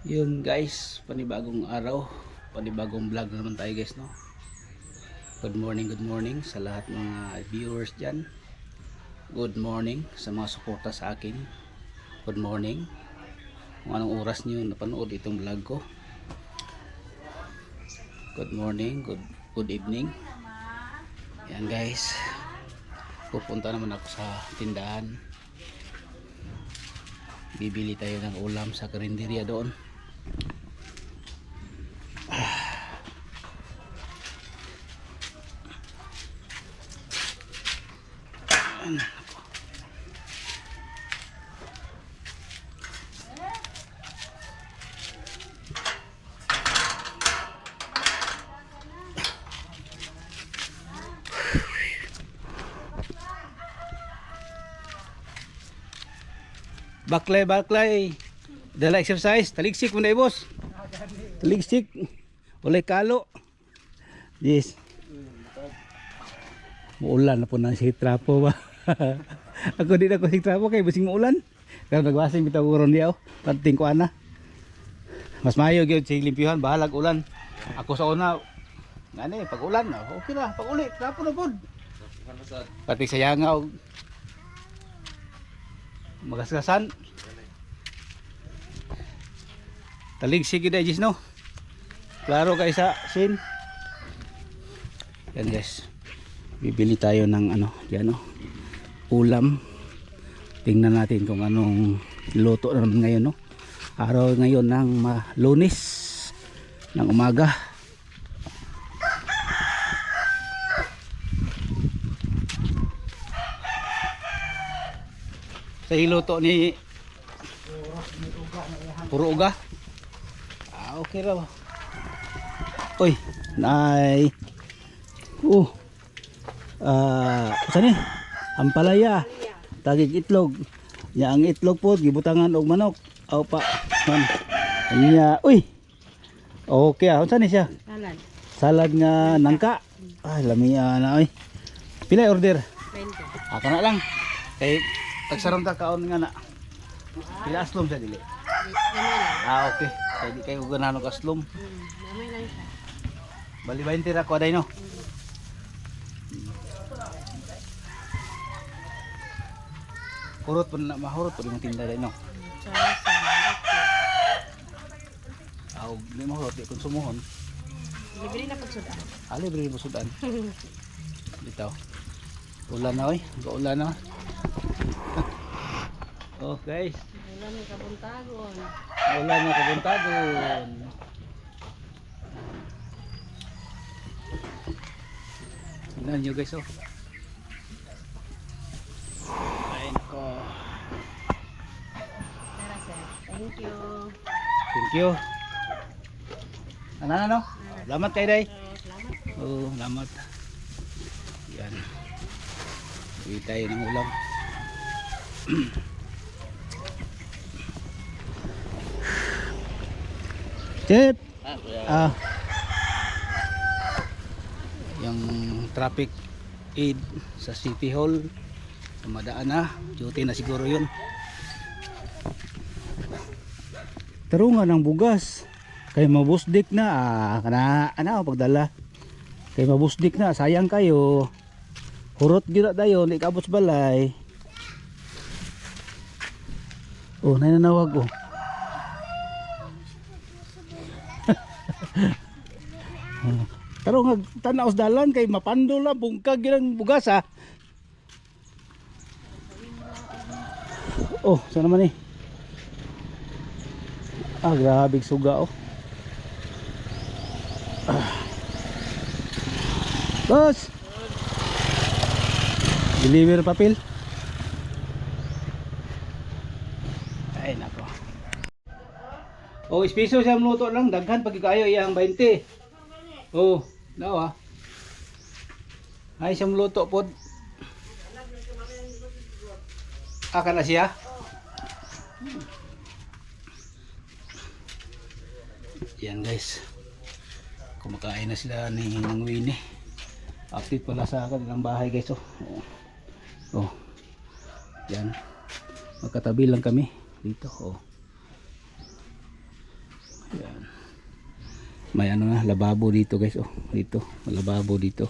Yun guys, panibagong araw, panibagong vlog na naman tayo guys, no. Good morning sa lahat mga viewers dyan. Good morning sa mga suporta sa akin. Good morning kung anong oras nyo napanood itong vlog ko. Good morning, good evening. Yan guys, pupunta naman ako sa tindahan. Bibili tayo ng ulam sa karinderya doon. Baklay dala exercise, taligsik mo na boss. Taligsik ulay kalo. Yes, muulan na po ng sitrapo ba. Ako di na ko sitrapo kay basing muulan, pero nagwasing bitaw uron diaw pating ko ana. Mas mayo gyud sig limpyuhan bahalag ulan. Ako sa una ngani pag ulan okay na, pag uli trapo na pod. Pati sayangaw magasgasan. Taligsik gid Jis no. Klaro kay sa sin. Yan guys. Bibili tayo ng ano, diyan no. Ulam. Tingnan natin kung anong luto naman ngayon no. Araw ngayon ng Lunes ng umaga. Sa hiluto ni puro uga. Okay raw. Oy, nay. Saan eh? Ampalaya. Tagig itlog. Ya ang itlog po gibutangan og manok. Aw pa. Man. Anya, uy. Okay saan ni siya? Salad. Salad nga nangka. Ay, lamia na oy. Pila order? 20. Ako na lang. Kay tagsaron ta kaon nga na. Pila aslom sa dili? Okay. Kaya di kayo ganahan og aslom. Namay lang siya. Bali 20 ra ko aday no. Hurot po na mahurot po yung tinda day no. Di mahurot di konsumuhon. Libre na pagsudan. Libre mo sudan. Bitaw. Ulan na oy, ulan na. Okay. Ulan ng kabuntagon. Ulan na kabuntagon. Tingnan nyo guys oh. Ayun ko. Tara sir. Thank you. Thank you. Ano? Salamat kayo day. Salamat po. Oo, salamat. Yan. Uwi tayo ng ulam. Chip! Yung traffic aid sa City Hall tumadaan na, duty na siguro yun. Tarungan ng bugas kay mabusdik na pagdala kay mabusdik na, sayang kayo hurot gina dayon ikabot balay. Nananawag tarong tanaw sa dalan kay mapando lang bungkag gilang bugas ha. Saan naman eh? Grabe suga Boss! Deliver papel. Ay nako. Espiso siya luto lang, daghan pag kayo iyang 20. Daw ay siyang luto pod. Aka na siya. Yan guys. Kumakain na sila ni Nang Winnie. Update pala sa kanilang bahay guys Yan. Magkatabi lang kami dito Yan. May ano na, lababo dito guys. Oh, dito, may lababo dito.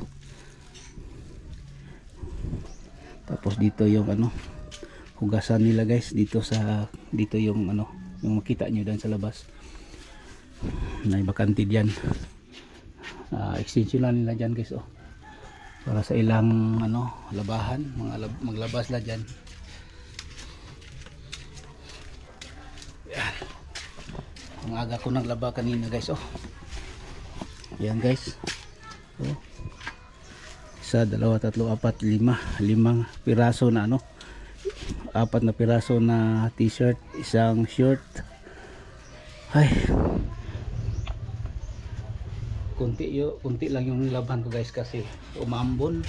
Tapos dito yung ano, hugasan nila guys dito dito yung ano, yung makita nyo dan sa labas. May bakante diyan. Extension lang nila diyan guys, oh. Para sa ilang ano, labahan, maglabas la diyan. Yan. Ang aga ko naglaba kanina guys, oh. Yan guys. Oh. 1, 2, 3, 4, 5. 5 piraso na ano. 4 na piraso na t-shirt, isang shirt. Ay. Kunti lang yung nilaban ko guys kasi umambon.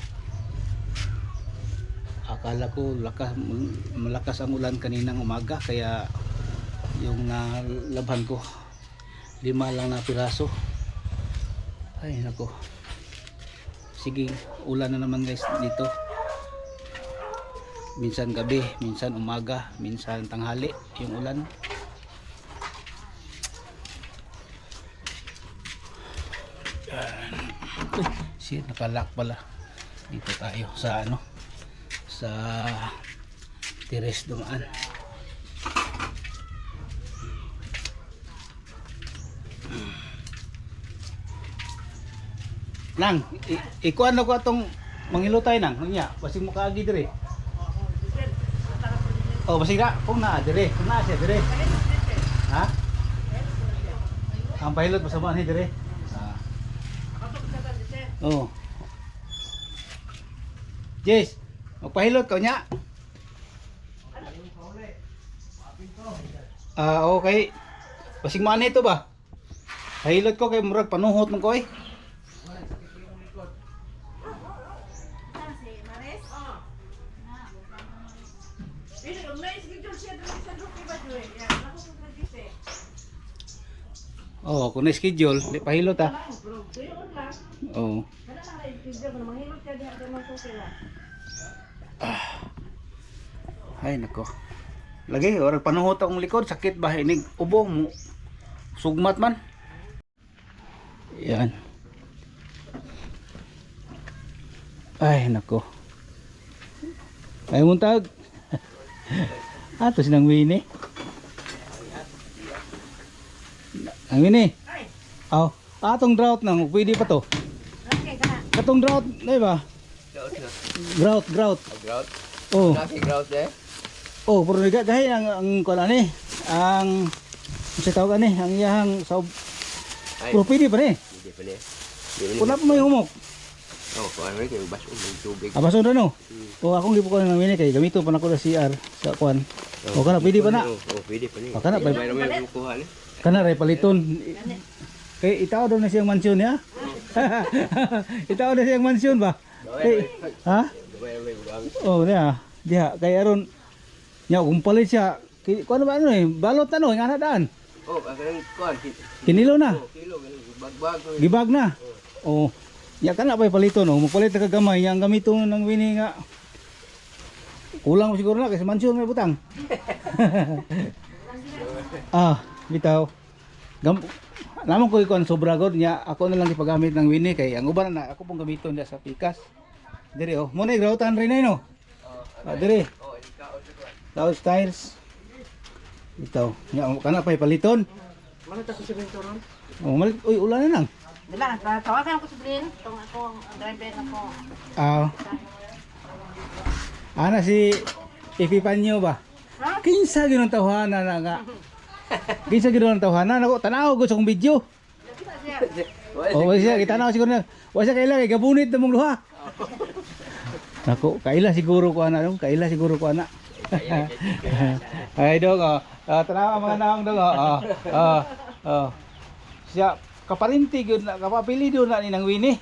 Akala ko malakas ang ulan kaninang umaga kaya yung laban ko 5 lang na piraso. Ay nako. Sige, ulan na naman guys dito. Minsan gabi, minsan umaga, minsan tanghali yung ulan. Shit, nakalak pala. Dito tayo sa ano, sa teres dumaan. Nang, ikuan ako atong mangilutay nang, nya, basig mo kaagi dire. Oh, basig na, kung naa dire, kung naa siya dire. Ha? Ang pilot masama ni dire. Oh. Jess, magpahilot ka nya. Okay. Basig man ito ba? Pahilot ko kay murag panuhot mo ko eh. Oh, kung na-schedule, di pahilot ah. Oh. Ay nako. Lagi orang panuhot akong likod, sakit ba inig ubo mo. Sugmat man. Yan. Ay nako. Ay muntag. Ato sinang Winnie. Ang Winnie. Oh, atong drought nang pwede pa to. Katong drought, di ba? Drought. Grout? Oh. Nasi grout eh? Oh, pero dahil ang kuan ani, ang sa tawag ani, ang iyang sa pero pwede pa ni. Hindi pa niya. Wala pa may humok. Oh, kung ano kayo, baso ng tubig. Abaso na no. O akong gipukuan ng mini kay gamito pa nako sa CR sa kuan. O kana pwede pa na. Oh, pwede pa niya. O kana pa. May naman yung kuha niya. Kana ray paliton. Kay itaw daw na siyang mansyon ya. Itaw na siyang mansyon ba? Kay, ha? Oh, niya. Diha kay aron nya kung palit siya. Kuan ba ano eh? Balot na no, nga na daan. Oh, ang kuhan. Kinilo na. Oh, kilo, bagbag. Gibag na. Oh. Ya kana pa palito no, magpalit ka gamay yang gamito ng Winnie nga. Kulang mo siguro na kasi mansyon may butang. Bitaw. Namon ko ikon sobra god nya ako na lang ipagamit ng Winnie kay ang uban na ako pong gamiton niya sa pikas. Dire oh, mo na grawtan rin no. Dire. Oh, ikaw siguro. Laos tires. Bitaw. Nya kana pa paliton. Mana ta si Bento ron? Oh, malit uy ulan na nang. Dala, tawagan ako sa Brin. Itong ako, ang driver ako. Ana si Ipipanyo ba? Ha? Kinsa ginong tawhana na nga. Kinsa ginong tawhana nako tanaw ko sa kong video. Oh, wala siya kita na siguro na. Wala siya kaila kay gabunit na mong duha. Nako, kaila siguro ko ana, kaila siguro ko ana. Ay dog, tanaw ang mga naong dog. Siya kaparinti gyud na kapapili do na ni nang Winnie.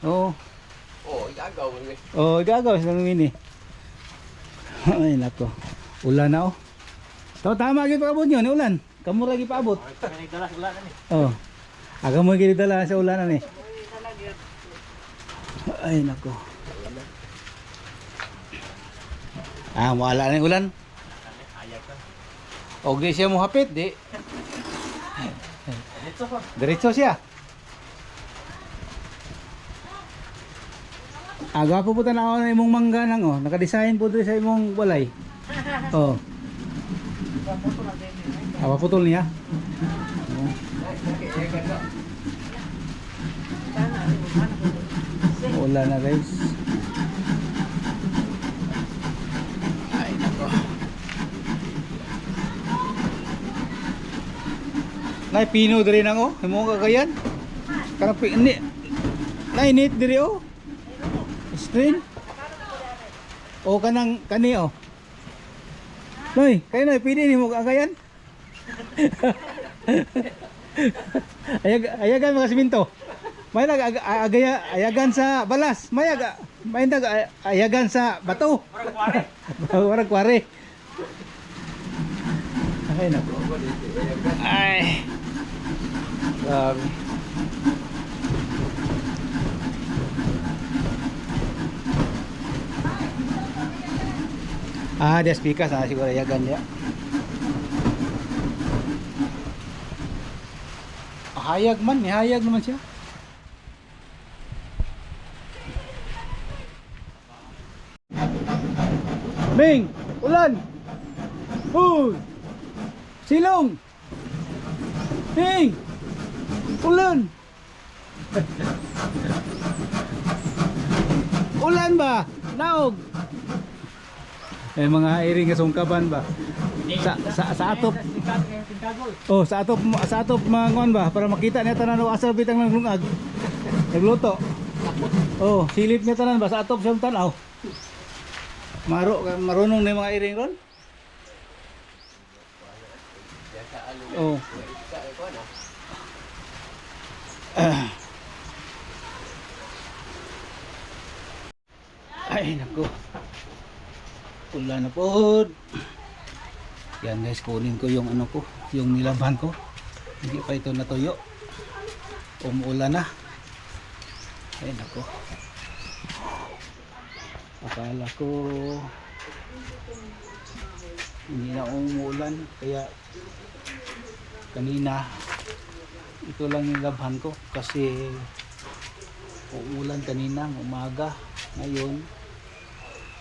Oh. Oh, igagaw. Oh, gagaw sa nang Winnie. Ay nako. Ulan na oh. Tama gyud paabot nyo ni ulan. Kamo ra gyud paabot. Dala ulan ni. Oh. Aga mo gyud dala sa ulan ni. Ay nako. Wala na yung ulan. Okay siya mo hapit di. Diretso siya. Aga po puta na ako na imong mangga nang oh. Naka-design po dito sa imong balay. Oh. Apa putol niya? Wala na guys. Ay nako. Nay pino diri nang oh. Himo kagayan. Kana ni. Nay nit diri oh. Screen. O kanang kani oh. Noy, kayo na pili ni mo kagayan. Ayagan mga siminto. May ayagan sa balas. May ayagan sa bato. Warag kware. Ay nako. Ay. Grabe. Dia speaker sana siguro ayagan dia. Hayag man, hayag naman siya. Bing, ulan. Silong. Bing. Ulan. Ulan ba? Naog. Mga iring nga sungkaban ba? Sa atop. Oh, sa atop mangon ba para makita niya tanan og asa bitang naglungag. Nagluto. Oh, silip niya tanan ba sa atop sa tanaw. Marunong na yung mga iring ron. Oh. Ay nako. Pula na po. Yan guys, kunin ko yung ano ko, yung nilabhan ko. Hindi pa ito natuyo. Umuulan na. Ay nako. Akala ko hindi na umuulan, kaya kanina ito lang yung labhan ko kasi umuulan kanina umaga. Ngayon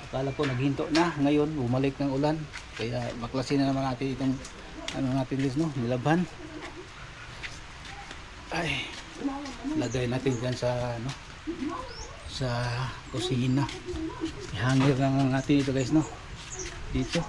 akala ko naghinto na, ngayon bumalik ng ulan, kaya baklasin na naman natin itong ano natin guys, no, nilabhan. Ay, lagay natin dyan sa ano, sa kusina. Ihangir lang natin ito guys, no, dito.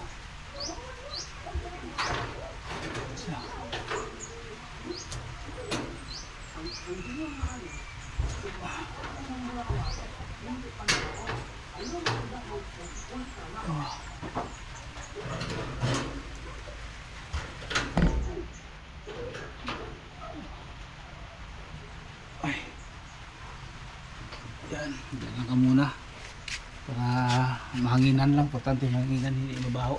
Yan, dyan ka muna para mahanginan lang, importante mahanginan, hindi mabaho.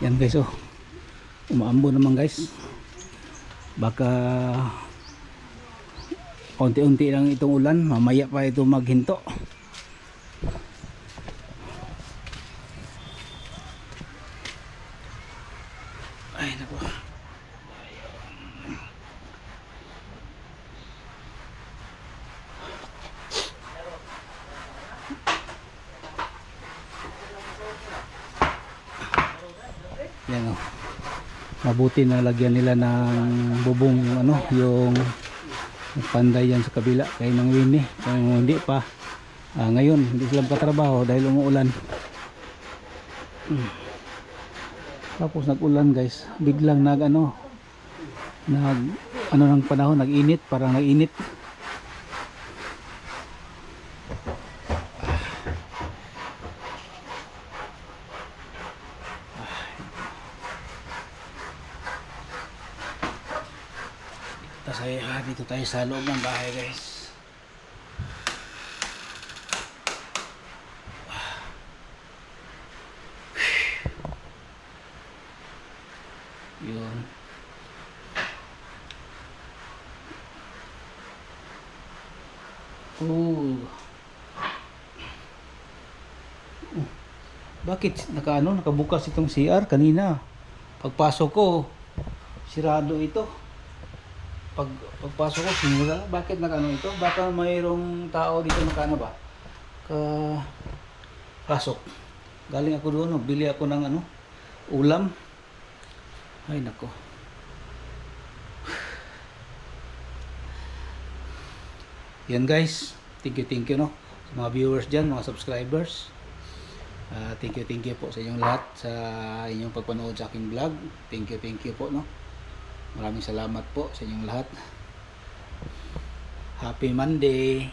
Yan guys, oh, umaambo naman guys, baka unti-unti lang itong ulan, mamaya pa ito maghinto. Ay naku. Yan oh. Mabuti na lagyan nila ng bubong yung ano, yung panday yan sa kabila kay nang wini. Kung hindi pa ngayon hindi sila makatrabaho dahil umuulan. Tapos nag-ulan guys, biglang nag ano ng panahon, nag-init, parang nag-init. Dito tayo sa loob ng bahay guys. Yun. Bakit nakabukas itong CR kanina? Pagpasok ko, sirado ito. Pagpasok ko, sinira. Bakit ito? Baka mayroong tao dito ba? Pasok. Galing ako doon, bili ako ng ulam. Ay nako. Yan guys, thank you no sa mga viewers dyan, mga subscribers. Thank you po sa inyong lahat sa inyong pagpanood sa aking vlog. Thank you po no. Maraming salamat po sa inyong lahat. Happy Monday.